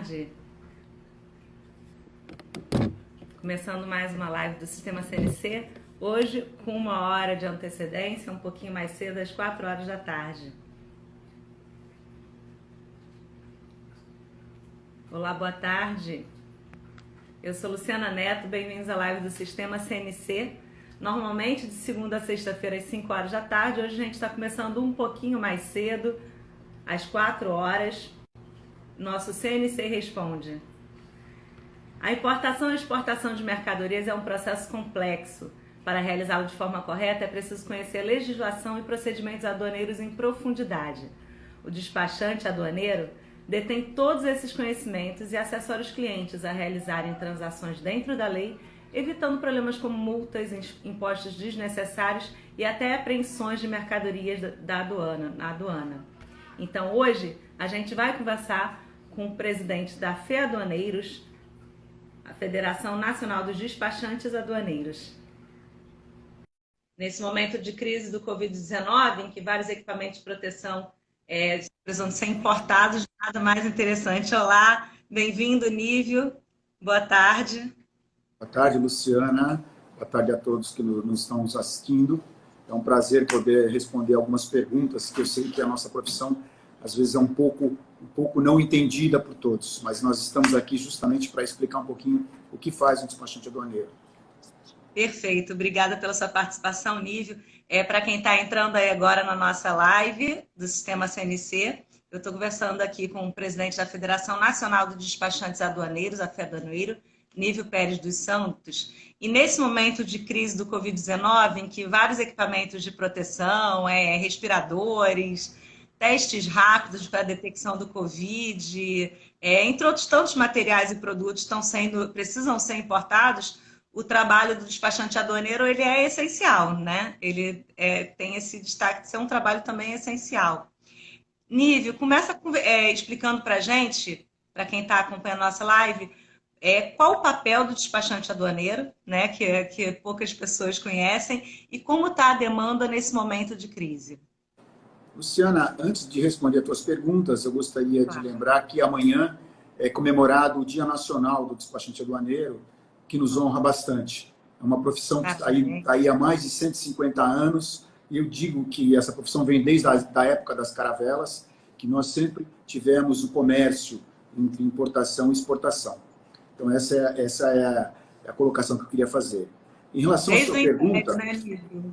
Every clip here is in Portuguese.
tarde. Começando mais uma live do Sistema CNC, hoje com 1 hora de antecedência, um pouquinho mais cedo, às 4 horas da tarde. Olá, boa tarde. Eu sou Luciana Neto, bem-vindos à live do Sistema CNC. Normalmente de segunda a sexta-feira às 5 horas da tarde, hoje a gente está começando um pouquinho mais cedo, às 4 horas. Nosso CNC Responde. A importação e exportação de mercadorias é um processo complexo. Para realizá-lo de forma correta, é preciso conhecer legislação e procedimentos aduaneiros em profundidade. O despachante aduaneiro detém todos esses conhecimentos e assessora os clientes a realizarem transações dentro da lei, evitando problemas como multas, impostos desnecessários e até apreensões de mercadorias na aduana. Então, hoje, a gente vai conversar com o presidente da FEAduaneiros, a Federação Nacional dos Despachantes Aduaneiros. Nesse momento de crise do Covid-19, em que vários equipamentos de proteção precisam ser importados, nada mais interessante. Olá, bem-vindo, Nívio. Boa tarde. Boa tarde, Luciana. Boa tarde a todos que nos estão assistindo. É um prazer poder responder algumas perguntas, que eu sei que a nossa profissão, às vezes, é um pouco não entendida por todos, mas nós estamos aqui justamente para explicar um pouquinho o que faz um despachante aduaneiro. Perfeito, obrigada pela sua participação, Nívio. Para quem está entrando aí agora na nossa live do Sistema CNC, eu estou conversando aqui com o presidente da Federação Nacional dos Despachantes Aduaneiros, a FEAduaneiro, Nívio Pérez dos Santos. E nesse momento de crise do Covid-19, em que vários equipamentos de proteção, respiradores, testes rápidos para a detecção do Covid, entre outros tantos materiais e produtos precisam ser importados, o trabalho do despachante aduaneiro ele é essencial, né? Ele tem esse destaque de ser um trabalho também essencial. Nívio, começa explicando para a gente, para quem está acompanhando a nossa live, qual o papel do despachante aduaneiro, né? Que poucas pessoas conhecem, e como está a demanda nesse momento de crise. Luciana, antes de responder as tuas perguntas, eu gostaria de lembrar que amanhã é comemorado o Dia Nacional do Despachante Aduaneiro, que nos honra bastante. É uma profissão que está aí há mais de 150 anos, e eu digo que essa profissão vem desde a época das caravelas, que nós sempre tivemos o comércio entre importação e exportação. Então, essa é a colocação que eu queria fazer. Em relação à sua pergunta...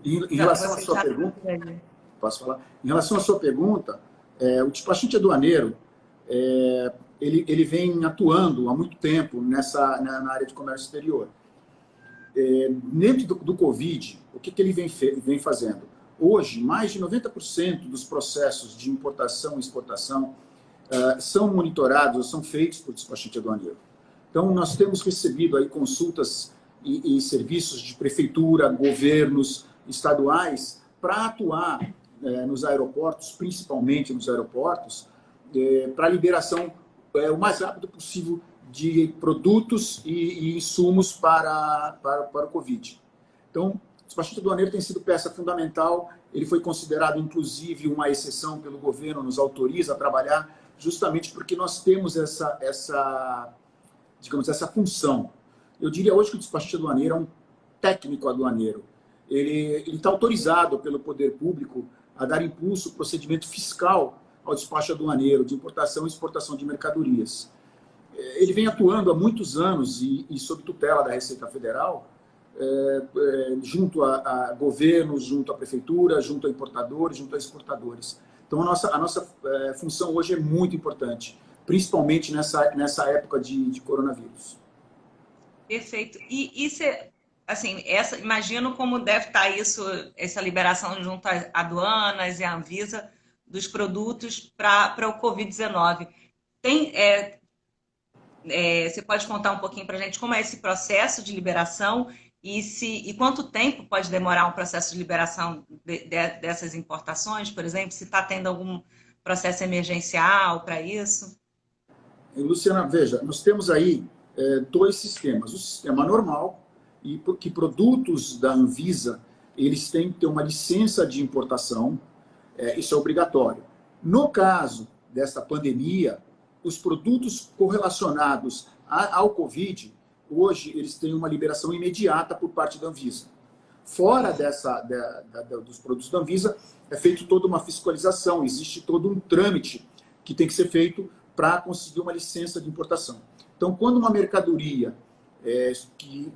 Em relação à sua pergunta... Posso falar? Em relação à sua pergunta, o despachante aduaneiro, ele vem atuando há muito tempo na área de comércio exterior. Dentro do Covid, o que ele vem fazendo? Hoje, mais de 90% dos processos de importação e exportação são monitorados ou são feitos por despachante aduaneiro. Então, nós temos recebido aí consultas e serviços de prefeitura, governos estaduais, para atuar nos aeroportos, principalmente nos aeroportos, para a liberação o mais rápido possível de produtos e insumos para o Covid. Então, o despachante aduaneiro tem sido peça fundamental, ele foi considerado, inclusive, uma exceção pelo governo, nos autoriza a trabalhar, justamente porque nós temos essa função. Eu diria hoje que o despachante aduaneiro é um técnico aduaneiro. Ele está autorizado pelo poder público a dar impulso ao procedimento fiscal ao despacho aduaneiro de importação e exportação de mercadorias. Ele vem atuando há muitos anos e sob tutela da Receita Federal, junto a governos, junto à prefeitura, junto a importadores, junto a exportadores. Então, a nossa função hoje é muito importante, principalmente nessa época de coronavírus. Perfeito. E assim, imagino como deve estar essa liberação junto às aduanas e à Anvisa dos produtos para o Covid-19. Você pode contar um pouquinho para a gente como é esse processo de liberação e quanto tempo pode demorar um processo de liberação dessas importações, por exemplo, se está tendo algum processo emergencial para isso? Luciana, veja, nós temos aí 2 sistemas. O sistema normal, e que produtos da Anvisa, eles têm que ter uma licença de importação, isso é obrigatório. No caso dessa pandemia, os produtos correlacionados ao Covid, hoje eles têm uma liberação imediata por parte da Anvisa. Fora dos produtos da Anvisa, é feito toda uma fiscalização, existe todo um trâmite que tem que ser feito para conseguir uma licença de importação. Então, quando uma mercadoria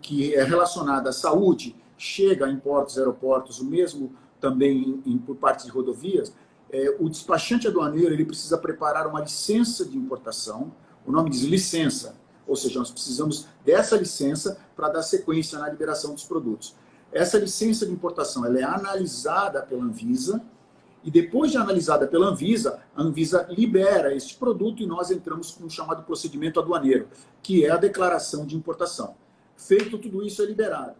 que é relacionada à saúde chega em portos, aeroportos, o mesmo também por parte de rodovias, o despachante aduaneiro ele precisa preparar uma licença de importação, o nome diz licença, ou seja, nós precisamos dessa licença para dar sequência na liberação dos produtos. Essa licença de importação ela é analisada pela Anvisa, e depois de analisada pela Anvisa, a Anvisa libera este produto e nós entramos com o chamado procedimento aduaneiro, que é a declaração de importação. Feito tudo isso, é liberado.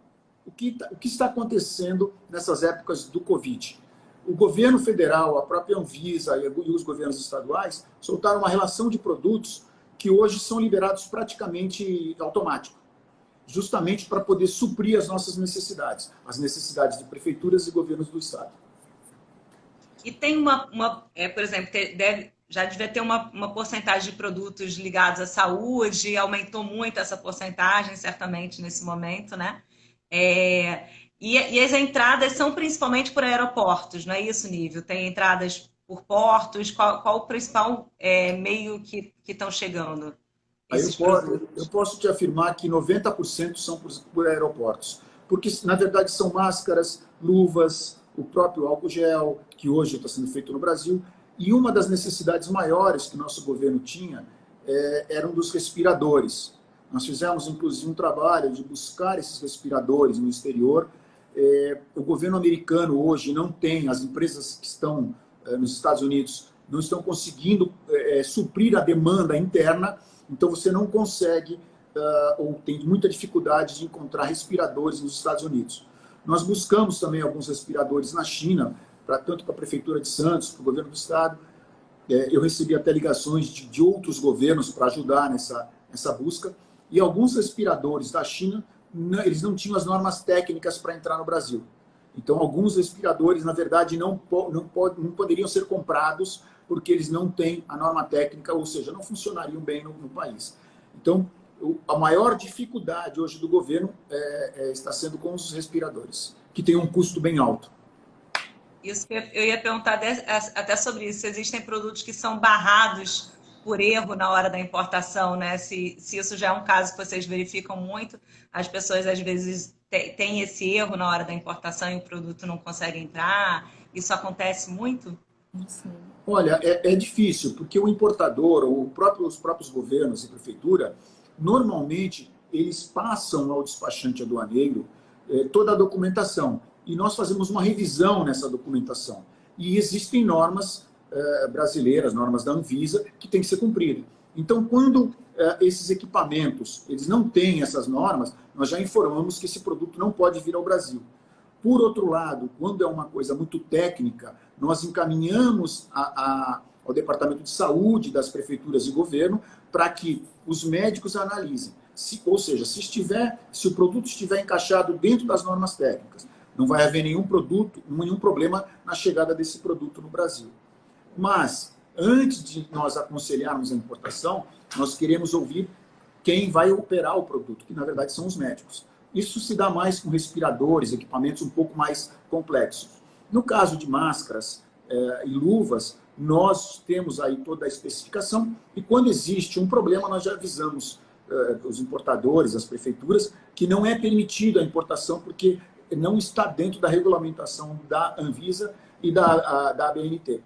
O que está acontecendo nessas épocas do Covid? O governo federal, a própria Anvisa e os governos estaduais soltaram uma relação de produtos que hoje são liberados praticamente automático, justamente para poder suprir as nossas necessidades, as necessidades de prefeituras e governos do estado. E tem por exemplo, já devia ter uma porcentagem de produtos ligados à saúde, aumentou muito essa porcentagem, certamente, nesse momento, né? E as entradas são principalmente por aeroportos, não é isso, Nívio? Tem entradas por portos, qual o principal meio que estão chegando? Eu posso te afirmar que 90% são por aeroportos, porque, na verdade, são máscaras, luvas, o próprio álcool gel, que hoje está sendo feito no Brasil, e uma das necessidades maiores que o nosso governo tinha eram dos respiradores. Nós fizemos, inclusive, um trabalho de buscar esses respiradores no exterior. O governo americano hoje não tem, as empresas que estão nos Estados Unidos não estão conseguindo suprir a demanda interna, então você não consegue, ou tem muita dificuldade de encontrar respiradores nos Estados Unidos. Nós buscamos também alguns respiradores na China, tanto para a Prefeitura de Santos, para o governo do estado. Eu recebi até ligações de outros governos para ajudar nessa busca. E alguns respiradores da China, eles não tinham as normas técnicas para entrar no Brasil. Então, alguns respiradores, na verdade, não poderiam ser comprados porque eles não têm a norma técnica, ou seja, não funcionariam bem no país. Então, a maior dificuldade hoje do governo está sendo com os respiradores, que tem um custo bem alto. Isso que eu ia perguntar até sobre isso. Existem produtos que são barrados por erro na hora da importação, né? Se isso já é um caso que vocês verificam muito, as pessoas às vezes têm esse erro na hora da importação e o produto não consegue entrar. Isso acontece muito? Sim. Olha, é difícil, porque o importador, os próprios governos e prefeitura, normalmente eles passam ao despachante aduaneiro toda a documentação. E nós fazemos uma revisão nessa documentação. E existem normas brasileiras, normas da Anvisa, que têm que ser cumpridas. Então, quando esses equipamentos eles não têm essas normas, nós já informamos que esse produto não pode vir ao Brasil. Por outro lado, quando é uma coisa muito técnica, nós encaminhamos ao Departamento de Saúde das prefeituras e governo para que os médicos analisem. Ou seja, se o produto estiver encaixado dentro das normas técnicas, não vai haver nenhum problema na chegada desse produto no Brasil. Mas, antes de nós aconselharmos a importação, nós queremos ouvir quem vai operar o produto, que na verdade são os médicos. Isso se dá mais com respiradores, equipamentos um pouco mais complexos. No caso de máscaras e luvas, nós temos aí toda a especificação e quando existe um problema, nós já avisamos os importadores, as prefeituras, que não é permitido a importação porque não está dentro da regulamentação da Anvisa e da ABNT.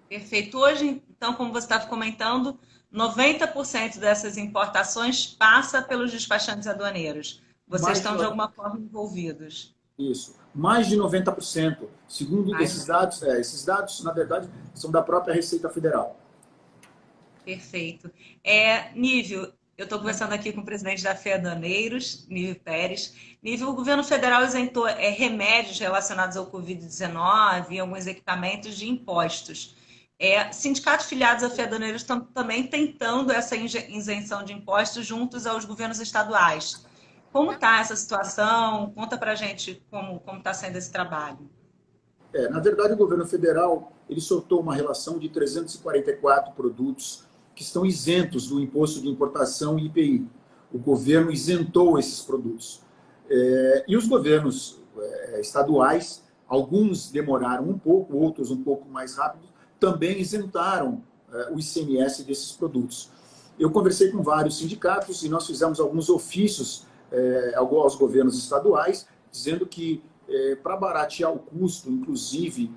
Perfeito. Hoje, então, como você estava comentando, 90% dessas importações passa pelos despachantes aduaneiros. Vocês estão, de alguma forma, envolvidos. Isso. Mais de 90%. Segundo esses dados, na verdade, são da própria Receita Federal. Perfeito. Nívio, eu estou conversando aqui com o presidente da FEA Aduaneiros, Nívio Pérez. Nívio, o governo federal isentou remédios relacionados ao Covid-19 e alguns equipamentos de impostos. Sindicatos filiados à FEA Aduaneiros estão também tentando essa isenção de impostos juntos aos governos estaduais. Como está essa situação? Conta para a gente como está sendo esse trabalho. Na verdade, o governo federal ele soltou uma relação de 344 produtos que estão isentos do imposto de importação e IPI. O governo isentou esses produtos. E os governos estaduais, alguns demoraram um pouco, outros um pouco mais rápido, também isentaram o ICMS desses produtos. Eu conversei com vários sindicatos e nós fizemos alguns ofícios aos governos estaduais, dizendo que, para baratear o custo, inclusive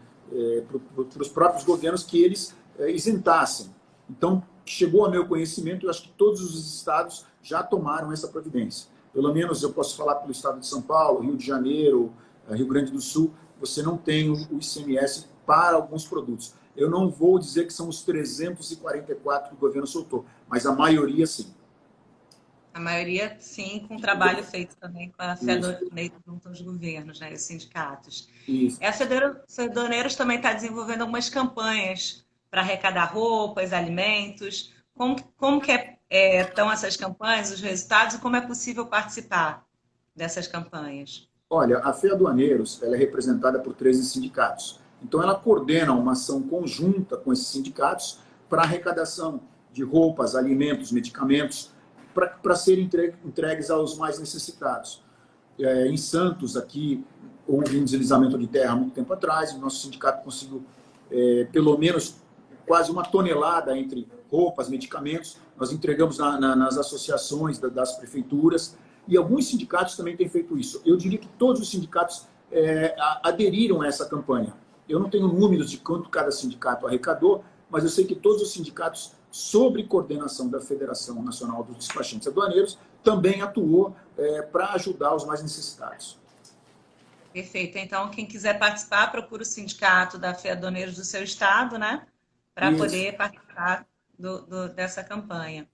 para os próprios governos, que eles isentassem. Então, chegou a meu conhecimento, eu acho que todos os estados já tomaram essa providência. Pelo menos eu posso falar pelo estado de São Paulo, Rio de Janeiro, Rio Grande do Sul, você não tem o ICMS para alguns produtos. Eu não vou dizer que são os 344 que o governo soltou, mas a maioria sim. A maioria, sim, com trabalho feito também com a FEDONEIROS junto aos governos, né, os sindicatos. Isso. A FEDONEIROS também está desenvolvendo algumas campanhas para arrecadar roupas, alimentos. Como que estão essas campanhas, os resultados, e como é possível participar dessas campanhas? Olha, a FEADOaneiros, ela é representada por 13 sindicatos. Então, ela coordena uma ação conjunta com esses sindicatos para arrecadação de roupas, alimentos, medicamentos, para serem entregues aos mais necessitados. Em Santos, aqui, houve um deslizamento de terra há muito tempo atrás, o nosso sindicato conseguiu, pelo menos, quase 1 tonelada entre roupas, medicamentos. Nós entregamos nas associações das prefeituras, e alguns sindicatos também têm feito isso. Eu diria que todos os sindicatos aderiram a essa campanha. Eu não tenho números de quanto cada sindicato arrecadou, mas eu sei que todos os sindicatos, sob coordenação da Federação Nacional dos Despachantes Aduaneiros, também atuou para ajudar os mais necessitados. Perfeito. Então, quem quiser participar, procura o sindicato da FEADONEIROS do seu estado, né? Para poder participar dessa campanha.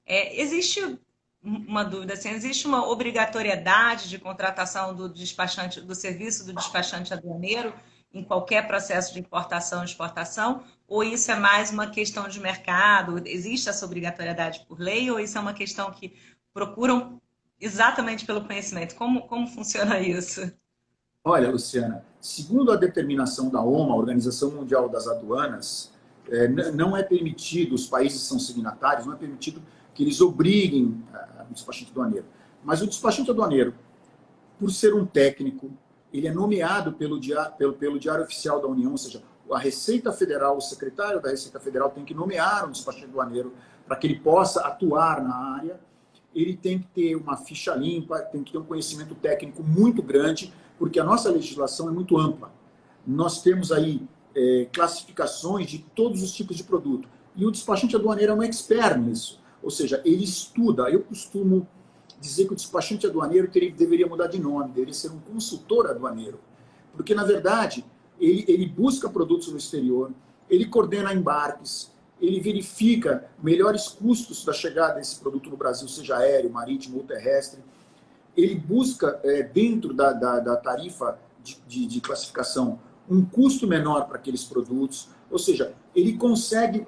Existe uma dúvida, assim, existe uma obrigatoriedade de contratação do despachante, do serviço do despachante aduaneiro em qualquer processo de importação e exportação, ou isso é mais uma questão de mercado? Existe essa obrigatoriedade por lei, ou isso é uma questão que procuram exatamente pelo conhecimento? Como funciona isso? Olha, Luciana, segundo a determinação da OMA, a Organização Mundial das Aduanas, não é permitido, os países são signatários, não é permitido que eles obriguem o despachante aduaneiro. Mas o despachante aduaneiro, por ser um técnico, ele é nomeado pelo Diário Oficial da União, ou seja, a Receita Federal, o secretário da Receita Federal tem que nomear um despachante aduaneiro para que ele possa atuar na área. Ele tem que ter uma ficha limpa, tem que ter um conhecimento técnico muito grande, porque a nossa legislação é muito ampla. Nós temos aí classificações de todos os tipos de produto. E o despachante aduaneiro é um expert nisso. Ou seja, ele estuda. Eu costumo dizer que o despachante aduaneiro deveria mudar de nome, deveria ser um consultor aduaneiro. Porque, na verdade, ele busca produtos no exterior, ele coordena embarques, ele verifica melhores custos da chegada desse produto no Brasil, seja aéreo, marítimo ou terrestre. Ele busca, dentro da tarifa de classificação, um custo menor para aqueles produtos. Ou seja, ele consegue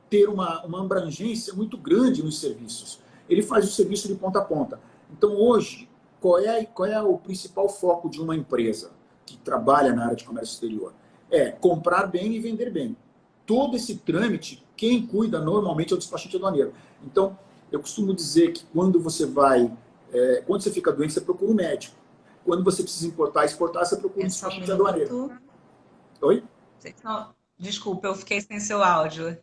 ter uma abrangência muito grande nos serviços. Ele faz o serviço de ponta a ponta. Então, hoje, qual é o principal foco de uma empresa que trabalha na área de comércio exterior? É comprar bem e vender bem. Todo esse trâmite, quem cuida normalmente é o despachante aduaneiro. Então, eu costumo dizer que quando você quando você fica doente, você procura um médico. Quando você precisa importar e exportar, você procura um despachante aduaneiro. Oi? Desculpa, eu fiquei sem seu áudio.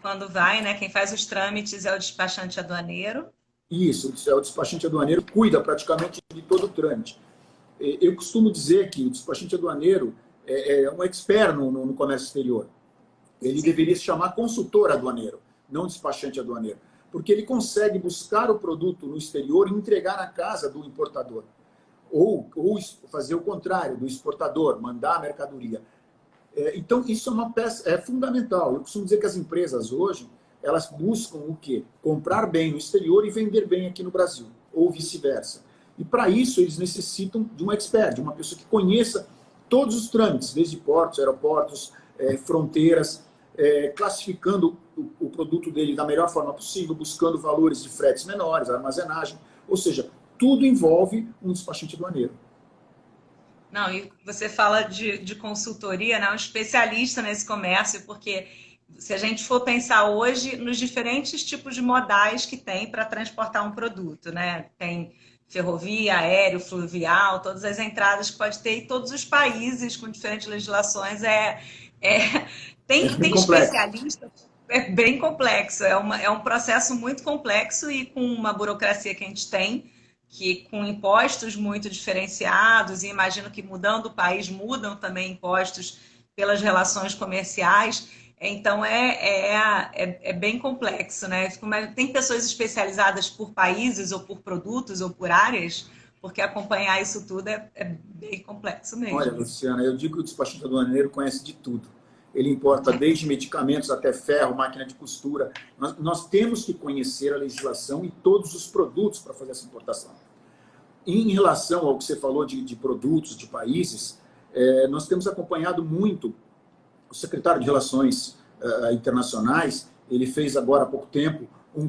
Quando vai, né? Quem faz os trâmites é o despachante aduaneiro. Isso, o despachante aduaneiro cuida praticamente de todo o trâmite. Eu costumo dizer que o despachante aduaneiro é um expert no comércio exterior. Ele deveria se chamar consultor aduaneiro, não despachante aduaneiro. Porque ele consegue buscar o produto no exterior e entregar na casa do importador. Ou fazer o contrário, do exportador, mandar a mercadoria. Então, isso é uma peça fundamental. Eu costumo dizer que as empresas hoje, elas buscam o quê? Comprar bem no exterior e vender bem aqui no Brasil, ou vice-versa. E para isso, eles necessitam de um expert, de uma pessoa que conheça todos os trâmites, desde portos, aeroportos, fronteiras, classificando o produto dele da melhor forma possível, buscando valores de fretes menores, armazenagem, ou seja, tudo envolve um despachante aduaneiro. Não, e você fala de consultoria, né? Um especialista nesse comércio, porque se a gente for pensar hoje nos diferentes tipos de modais que tem para transportar um produto, né? Tem ferrovia, aéreo, fluvial, todas as entradas que pode ter, e todos os países com diferentes legislações bem tem complexo. especialistas, é bem complexo, é um processo muito complexo e com uma burocracia que a gente tem, que com impostos muito diferenciados, e imagino que mudando o país, mudam também impostos pelas relações comerciais, então é bem complexo, né? Tem pessoas especializadas por países, ou por produtos, ou por áreas, porque acompanhar isso tudo é bem complexo Olha, mesmo. Luciana, eu digo que o despachante aduaneiro conhece de tudo. Ele importa desde medicamentos até ferro, máquina de costura. Nós temos que conhecer a legislação e todos os produtos para fazer essa importação. Em relação ao que você falou de produtos, de países, nós temos acompanhado muito o secretário de Relações Internacionais. Ele fez agora há pouco tempo um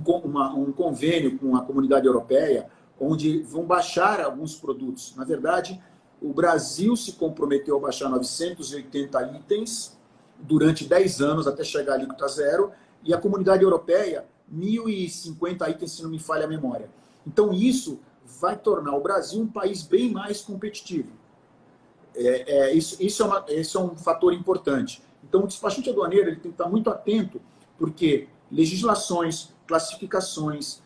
convênio com a Comunidade Europeia, onde vão baixar alguns produtos. Na verdade, o Brasil se comprometeu a baixar 980 itens durante 10 anos, até chegar à alíquota zero, e a Comunidade Europeia, 1.050 itens, se não me falha a memória. Então, isso vai tornar o Brasil um país bem mais competitivo. Isso é um fator importante. Então, o despachante aduaneiro ele tem que estar muito atento, porque legislações, classificações,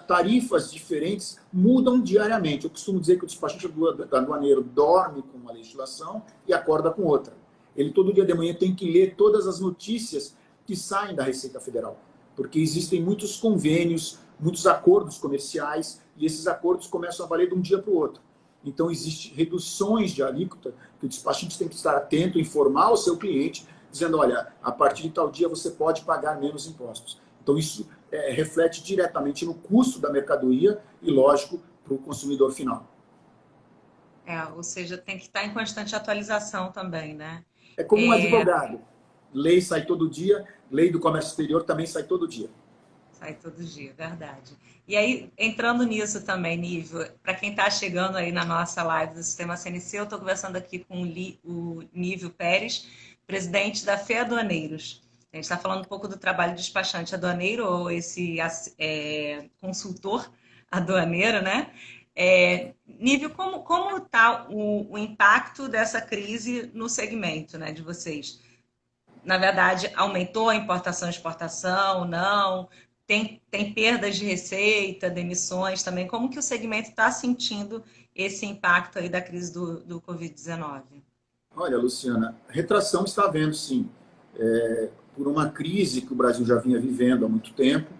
tarifas diferentes mudam diariamente. Eu costumo dizer que o despachante aduaneiro dorme com uma legislação e acorda com outra. Ele todo dia de manhã tem que ler todas as notícias que saem da Receita Federal, porque existem muitos convênios, muitos acordos comerciais, e esses acordos começam a valer de um dia para o outro. Então, existem reduções de alíquota que o despachante tem que estar atento, informar o seu cliente, dizendo, olha, a partir de tal dia você pode pagar menos impostos. Então, isso reflete diretamente no custo da mercadoria e, lógico, para o consumidor final. Ou seja, tem que estar em constante atualização também, né? É como um advogado. Lei sai todo dia, lei do comércio exterior também sai todo dia. Sai todo dia, verdade. E aí, entrando nisso também, Nívio, para quem está chegando aí na nossa live do Sistema CNC, eu estou conversando aqui com o Nívio Pérez, presidente da FE Aduaneiros. A gente está falando um pouco do trabalho do despachante aduaneiro, ou esse consultor aduaneiro, né? Nívio, como está o impacto dessa crise no segmento, né, de vocês? Na verdade, aumentou a importação e exportação? Não? Tem perdas de receita, demissões também? Como que o segmento está sentindo esse impacto aí da crise do Covid-19? Olha, Luciana, retração está havendo, sim. Por uma crise que o Brasil já vinha vivendo há muito tempo.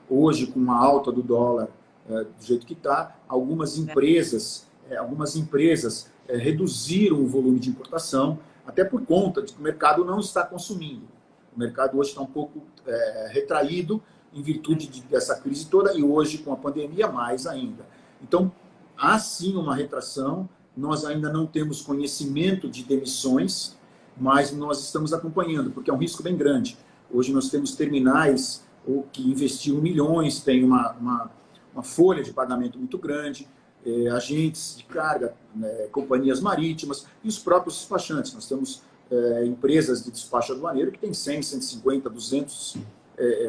Hoje, com a alta do dólar do jeito que está, algumas empresas reduziram o volume de importação, até por conta de que o mercado não está consumindo. O mercado hoje está um pouco retraído em virtude dessa crise toda, e hoje, com a pandemia, mais ainda. Então, há sim uma retração. Nós ainda não temos conhecimento de demissões, mas nós estamos acompanhando, porque é um risco bem grande. Hoje nós temos terminais que investiram milhões, tem uma folha de pagamento muito grande, agentes de carga, companhias marítimas e os próprios despachantes. Nós temos empresas de despacho aduaneiro que tem 100, 150, 200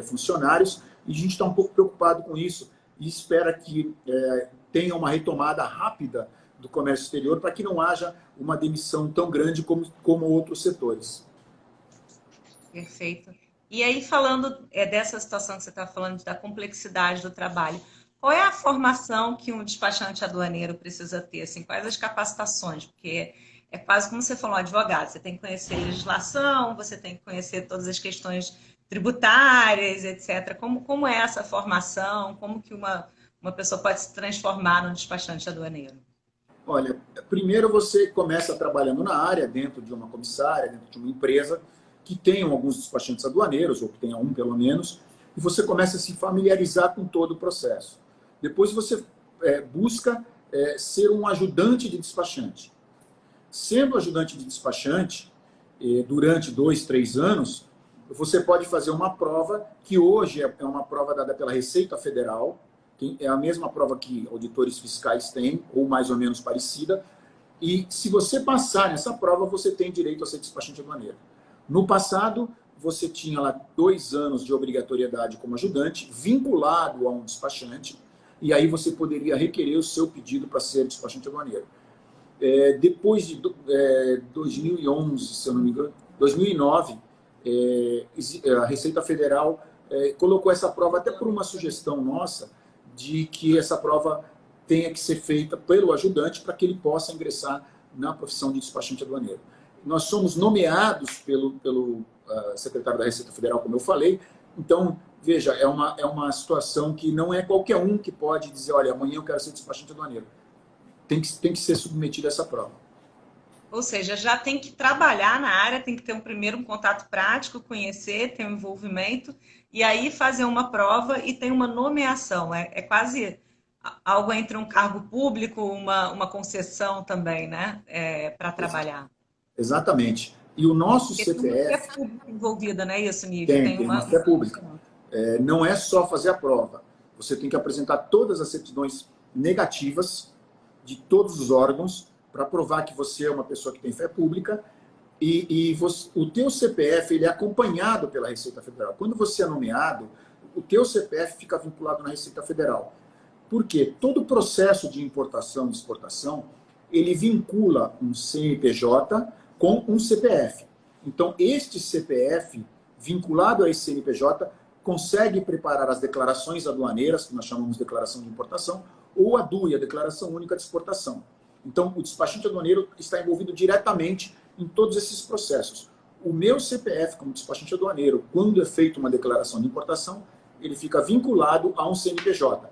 funcionários, e a gente está um pouco preocupado com isso e espera que tenha uma retomada rápida do comércio exterior para que não haja uma demissão tão grande como outros setores. Perfeito. E aí, falando dessa situação que você está falando, da complexidade do trabalho, qual é a formação que um despachante aduaneiro precisa ter? Assim, quais as capacitações? Porque é quase como você falou, advogado. Você tem que conhecer legislação, você tem que conhecer todas as questões tributárias, etc. Como é essa formação? Como que uma pessoa pode se transformar num despachante aduaneiro? Olha, primeiro você começa trabalhando na área, dentro de uma comissária, dentro de uma empresa, que tenham alguns despachantes aduaneiros, ou que tenha um pelo menos, e você começa a se familiarizar com todo o processo. Depois você busca ser um ajudante de despachante. Sendo ajudante de despachante, durante 2, 3 anos, você pode fazer uma prova, que hoje é uma prova dada pela Receita Federal, que é a mesma prova que auditores fiscais têm, ou mais ou menos parecida, e se você passar nessa prova, você tem direito a ser despachante aduaneiro. No passado, você tinha lá 2 anos de obrigatoriedade como ajudante, vinculado a um despachante, e aí você poderia requerer o seu pedido para ser despachante aduaneiro. Depois de 2011, se eu não me engano, 2009, a Receita Federal colocou essa prova, até por uma sugestão nossa, de que essa prova tenha que ser feita pelo ajudante para que ele possa ingressar na profissão de despachante aduaneiro. Nós somos nomeados pelo secretário da Receita Federal, como eu falei. Então, veja, é uma situação que não é qualquer um que pode dizer, olha, amanhã eu quero ser despachante aduaneiro. Tem que ser submetido a essa prova. Ou seja, já tem que trabalhar na área, tem que ter primeiro um contato prático, conhecer, ter um envolvimento, e aí fazer uma prova e tem uma nomeação. É quase algo entre um cargo público, uma concessão também, né? Para trabalhar. Exatamente. E o nosso Porque CPF... tem uma fé pública envolvida, não é isso, Nívia? Tem uma fé pública. Não é só fazer a prova. Você tem que apresentar todas as certidões negativas de todos os órgãos para provar que você é uma pessoa que tem fé pública o teu CPF ele é acompanhado pela Receita Federal. Quando você é nomeado, o teu CPF fica vinculado na Receita Federal. Por quê? Todo o processo de importação e exportação, ele vincula um CNPJ com um CPF. Então, este CPF, vinculado a esse CNPJ, consegue preparar as declarações aduaneiras, que nós chamamos de declaração de importação, ou a DUI, a Declaração Única de Exportação. Então, o despachante aduaneiro está envolvido diretamente em todos esses processos. O meu CPF, como despachante aduaneiro, quando é feita uma declaração de importação, ele fica vinculado a um CNPJ.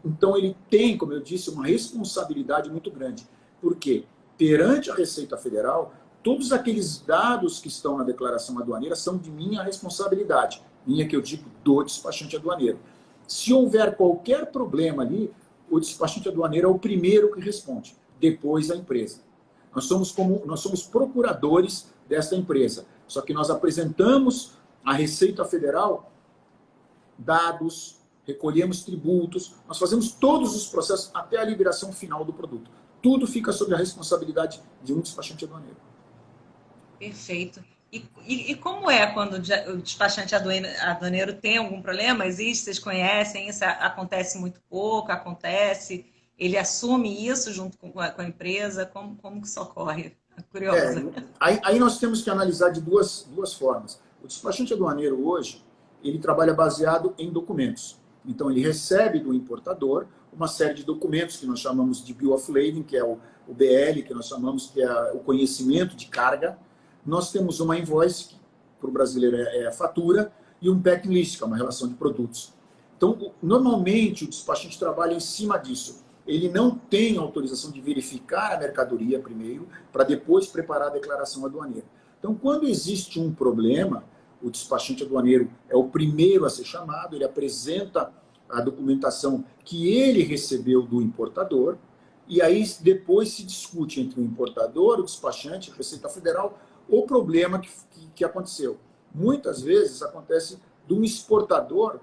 Então, ele tem, como eu disse, uma responsabilidade muito grande. Por quê? Perante a Receita Federal, todos aqueles dados que estão na declaração aduaneira são de minha responsabilidade. Minha, que eu digo, do despachante aduaneiro. Se houver qualquer problema ali, o despachante aduaneiro é o primeiro que responde, depois a empresa. Nós somos procuradores dessa empresa, só que nós apresentamos à Receita Federal dados, recolhemos tributos, nós fazemos todos os processos até a liberação final do produto. Tudo fica sob a responsabilidade de um despachante aduaneiro. Perfeito. E como é quando o despachante aduaneiro tem algum problema? Existe, vocês conhecem, isso acontece muito pouco, acontece, ele assume isso junto com a empresa, como que isso ocorre? Curiosa. Aí nós temos que analisar de duas formas. O despachante aduaneiro hoje, ele trabalha baseado em documentos. Então ele recebe do importador uma série de documentos que nós chamamos de Bill of Lading, que é o BL, que nós chamamos que é o conhecimento de carga. Nós temos uma invoice, que para o brasileiro é a fatura, e um packing list, que é uma relação de produtos. Então, normalmente, o despachante trabalha em cima disso. Ele não tem autorização de verificar a mercadoria primeiro, para depois preparar a declaração aduaneira. Então, quando existe um problema, o despachante aduaneiro é o primeiro a ser chamado, ele apresenta a documentação que ele recebeu do importador, e aí depois se discute entre o importador, o despachante, a Receita Federal, o problema que aconteceu. Muitas vezes acontece de um exportador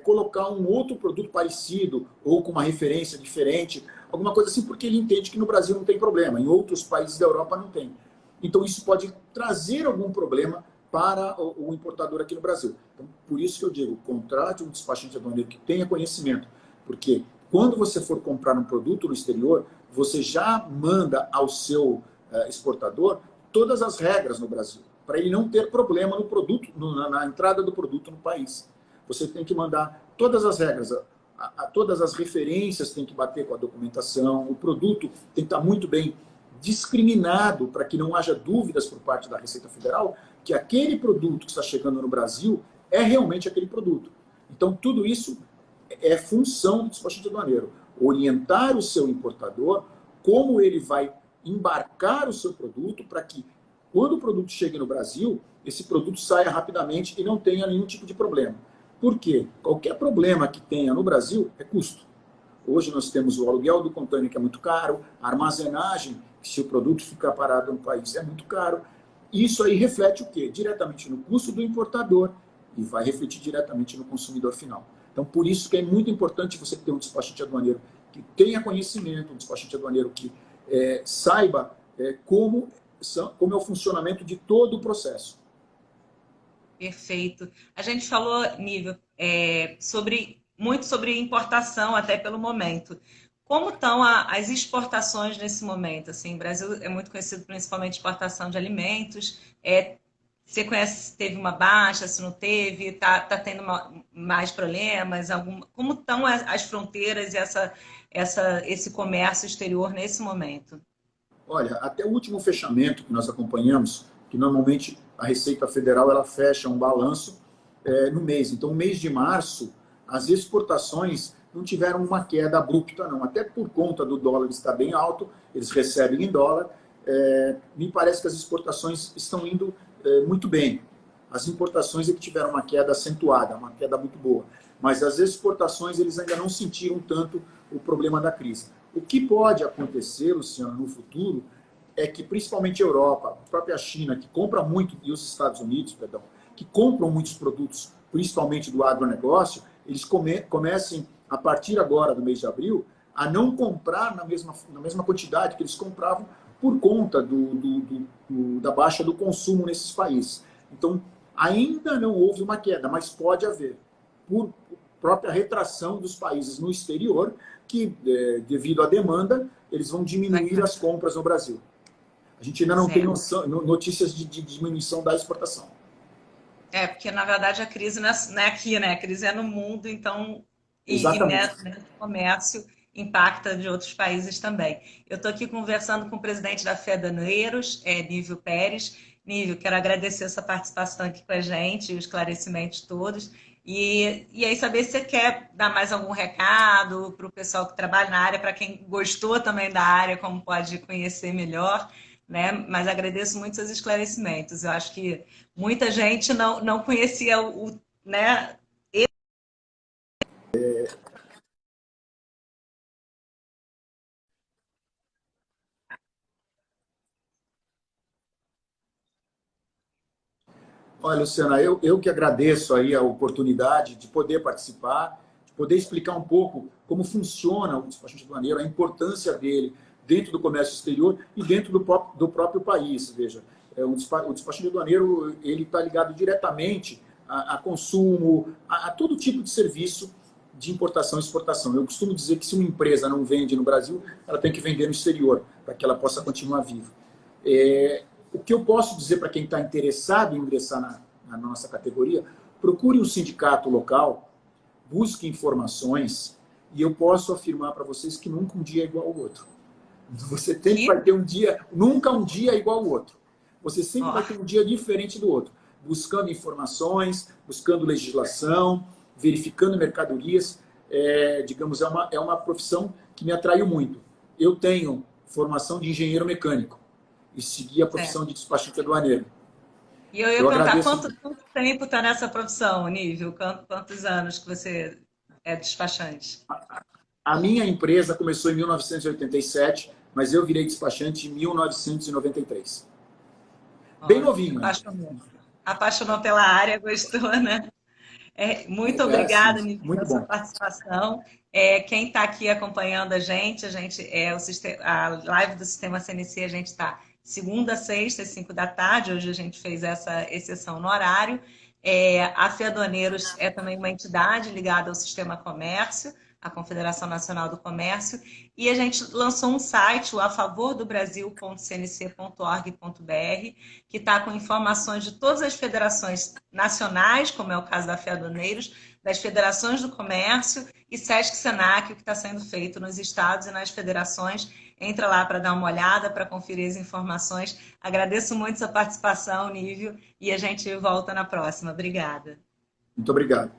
colocar um outro produto parecido ou com uma referência diferente, alguma coisa assim, porque ele entende que no Brasil não tem problema, em outros países da Europa não tem. Então isso pode trazer algum problema para o importador aqui no Brasil. Então, por isso que eu digo, contrate um despachante aduaneiro que tenha conhecimento, porque quando você for comprar um produto no exterior, você já manda ao seu exportador todas as regras no Brasil, para ele não ter problema no produto, na entrada do produto no país. Você tem que mandar todas as regras, todas as referências tem que bater com a documentação, o produto tem que estar muito bem discriminado para que não haja dúvidas por parte da Receita Federal que aquele produto que está chegando no Brasil é realmente aquele produto. Então, tudo isso é função do despachante aduaneiro. Orientar o seu importador como ele vai embarcar o seu produto para que, quando o produto chegue no Brasil, esse produto saia rapidamente e não tenha nenhum tipo de problema. Por quê? Qualquer problema que tenha no Brasil é custo. Hoje nós temos o aluguel do container, que é muito caro, a armazenagem, que se o produto ficar parado no país é muito caro. Isso aí reflete o quê? Diretamente no custo do importador e vai refletir diretamente no consumidor final. Então, por isso que é muito importante você ter um despachante aduaneiro que tenha conhecimento, um despachante aduaneiro que saiba como é o funcionamento de todo o processo. Perfeito. A gente falou, Nível, muito sobre importação, até pelo momento. Como estão as exportações nesse momento? Assim, o Brasil é muito conhecido principalmente exportação de alimentos. Você conhece se teve uma baixa, se não teve, está tendo mais problemas? Como estão as fronteiras e esse comércio exterior nesse momento? Olha, até o último fechamento que nós acompanhamos, que normalmente a Receita Federal ela fecha um balanço no mês. Então, no mês de março, as exportações não tiveram uma queda abrupta, não. Até por conta do dólar estar bem alto, eles recebem em dólar. Me parece que as exportações estão indo muito bem. As importações é que tiveram uma queda acentuada, uma queda muito boa. Mas as exportações, eles ainda não sentiram tanto o problema da crise. O que pode acontecer, Luciano, no futuro, é que principalmente a Europa, a própria China, que compra muito, e os Estados Unidos, perdão, que compram muitos produtos, principalmente do agronegócio, eles comecem, a partir agora do mês de abril, a não comprar na mesma quantidade que eles compravam por conta da baixa do consumo nesses países. Então, ainda não houve uma queda, mas pode haver, por própria retração dos países no exterior, que, devido à demanda, eles vão diminuir as compras no Brasil. A gente ainda não tem notícias de diminuição da exportação. Porque na verdade a crise não é aqui, né? A crise é no mundo, então, Exatamente. nesse comércio impacta de outros países também. Eu estou aqui conversando com o presidente da Fedaneiros, Nível Pérez. Nível, quero agradecer essa participação aqui com a gente, os esclarecimentos todos. E aí saber se você quer dar mais algum recado para o pessoal que trabalha na área, para quem gostou também da área, como pode conhecer melhor, né? Mas agradeço muito seus esclarecimentos. Eu acho que muita gente não conhecia né? Olha, Luciana, eu que agradeço aí a oportunidade de poder participar, de poder explicar um pouco como funciona o despachante aduaneiro, a importância dele dentro do comércio exterior e dentro do próprio país. Veja, o despachante aduaneiro ele está ligado diretamente a consumo, a todo tipo de serviço de importação e exportação. Eu costumo dizer que se uma empresa não vende no Brasil, ela tem que vender no exterior, para que ela possa continuar viva. O que eu posso dizer para quem está interessado em ingressar na nossa categoria, procure um sindicato local, busque informações, e eu posso afirmar para vocês que nunca um dia é igual ao outro. Você sempre vai ter um dia, nunca um dia é igual ao outro. Você sempre vai ter um dia diferente do outro, buscando informações, buscando legislação, verificando mercadorias. Digamos, é uma profissão que me atraiu muito. Eu tenho formação de engenheiro mecânico e segui a profissão de despachante aduaneiro. E eu ia perguntar, quanto tempo está nessa profissão, Nível? Quantos anos que você é despachante? A minha empresa começou em 1987, mas eu virei despachante em 1993. Bem novinho. Apaixonou pela área, gostou, né? Muito obrigada, Nível, pela sua participação. Quem está aqui acompanhando a gente a live do Sistema CNC, a gente está segunda, sexta, às 5 da tarde. Hoje a gente fez essa exceção no horário. A Fedaneiros é também uma entidade ligada ao Sistema Comércio, a Confederação Nacional do Comércio, e a gente lançou um site, o afavordobrasil.cnc.org.br, que está com informações de todas as federações nacionais, como é o caso da Fedaneiros, das federações do comércio e Sesc Senac, o que está sendo feito nos estados e nas federações. Entra lá para dar uma olhada, para conferir as informações. Agradeço muito sua participação, Nível, e a gente volta na próxima. Obrigada. Muito obrigado.